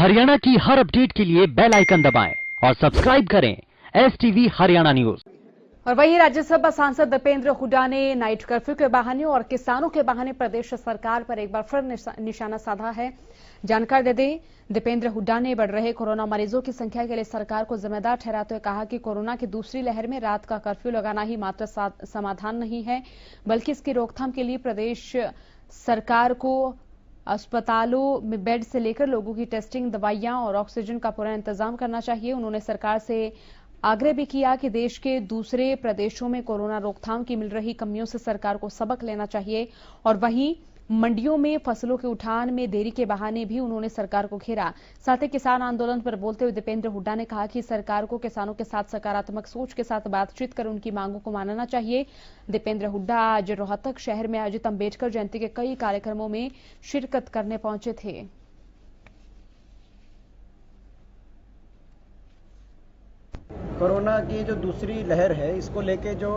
हरियाणा की हर अपडेट के लिए बेल आइकन दबाएं और सब्सक्राइब करें STV हरियाणा न्यूज। और वहीं राज्यसभा सांसद दीपेंद्र हुड्डा ने नाइट कर्फ्यू के बहाने और किसानों के बहाने प्रदेश सरकार पर एक बार फिर निशाना साधा है। जानकारी दे दें, दीपेंद्र हुड्डा ने बढ़ रहे कोरोना मरीजों की संख्या के लिए सरकार को जिम्मेदार ठहराते हुए कहा कि कोरोना की दूसरी लहर में रात का कर्फ्यू लगाना ही मात्र समाधान नहीं है, बल्कि इसकी रोकथाम के लिए प्रदेश सरकार को अस्पतालों में बेड से लेकर लोगों की टेस्टिंग, दवाइयां और ऑक्सीजन का पूरा इंतजाम करना चाहिए। उन्होंने सरकार से आग्रह भी किया कि देश के दूसरे प्रदेशों में कोरोना रोकथाम की मिल रही कमियों से सरकार को सबक लेना चाहिए। और वहीं मंडियों में फसलों के उठान में देरी के बहाने भी उन्होंने सरकार को घेरा। साथ ही किसान आंदोलन पर बोलते हुए दीपेंद्र हुड्डा ने कहा कि सरकार को किसानों के साथ सकारात्मक सोच के साथ बातचीत कर उनकी मांगों को मानना चाहिए। दीपेंद्र हुड्डा आज रोहतक शहर में आयोजित अंबेडकर जयंती के कई कार्यक्रमों में शिरकत करने पहुंचे थे। कोरोना की जो दूसरी लहर है, इसको लेके जो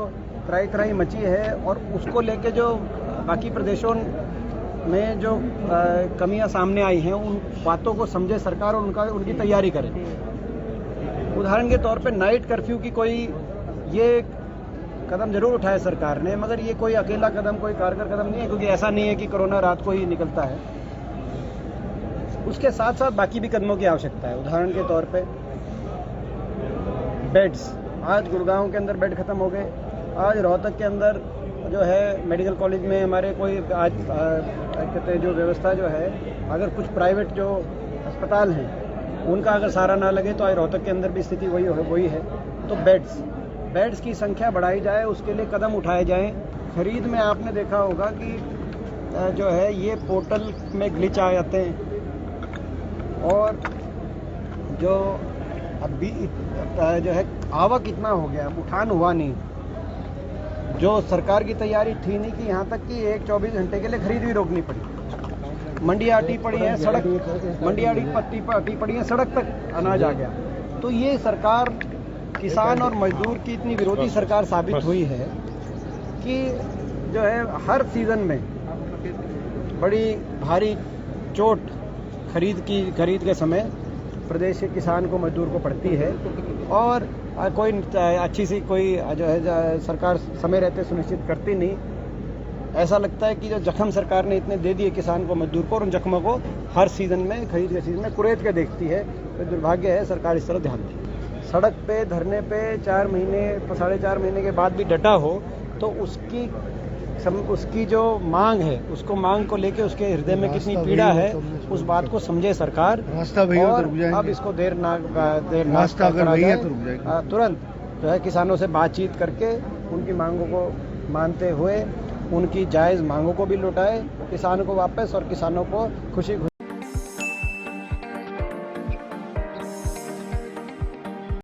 त्राही मची है और उसको लेके जो बाकी प्रदेशों में जो कमियां सामने आई हैं, उन बातों को समझे सरकार और उनकी तैयारी करे। उदाहरण के तौर पे नाइट कर्फ्यू की कोई ये कदम जरूर उठाया सरकार ने, मगर ये कोई अकेला कदम, कोई कारगर कदम नहीं है, क्योंकि ऐसा नहीं है कि कोरोना रात को ही निकलता है। उसके साथ साथ बाकी भी कदमों की आवश्यकता है। उदाहरण के तौर पे बेड्स, आज गुड़गांव के अंदर बेड खत्म हो गए। आज रोहतक के अंदर जो है मेडिकल कॉलेज में हमारे कोई आज कहते हैं जो व्यवस्था जो है, अगर कुछ प्राइवेट जो अस्पताल हैं उनका अगर सहारा ना लगे तो आज रोहतक के अंदर भी स्थिति वही है। तो बेड्स की संख्या बढ़ाई जाए, उसके लिए कदम उठाए जाएं। खरीद में आपने देखा होगा कि जो है ये पोर्टल में ग्लिच आ जाते हैं और जो अभी जो है आवक इतना हो गया, उठान हुआ नहीं। जो सरकार की तैयारी थी नहीं कि यहाँ तक कि 24 घंटे के लिए खरीद भी रोकनी पड़ी। मंडियाँ अटी पड़ी हैं, मंडियाँ अटी पड़ी हैं, सड़क तक अनाज आ गया। तो ये सरकार किसान और मजदूर की इतनी विरोधी सरकार साबित हुई है कि जो है हर सीजन में बड़ी भारी चोट खरीद के समय प्रदेश के किसान को, मजदूर को पड़ती है। और कोई अच्छी सी कोई जो है सरकार समय रहते सुनिश्चित करती नहीं। ऐसा लगता है कि जो जख्म सरकार ने इतने दे दिए किसान को, मजदूर को, और उन जख्मों को हर सीजन में, खरीद के सीजन में कुरेद के देखती है। तो दुर्भाग्य है, सरकार इस तरफ ध्यान दे। सड़क पे धरने पे 4 महीने, 4.5 महीने के बाद भी डटा हो तो उसकी जो मांग है, उसको मांग को लेके उसके हृदय में कितनी पीड़ा है, उस बात को समझे सरकार। और अब इसको देर ना करा जाए, तुरंत जो है किसानों से बातचीत करके उनकी मांगों को मानते हुए उनकी जायज मांगों को भी लौटाए किसानों को वापस, और किसानों को खुशी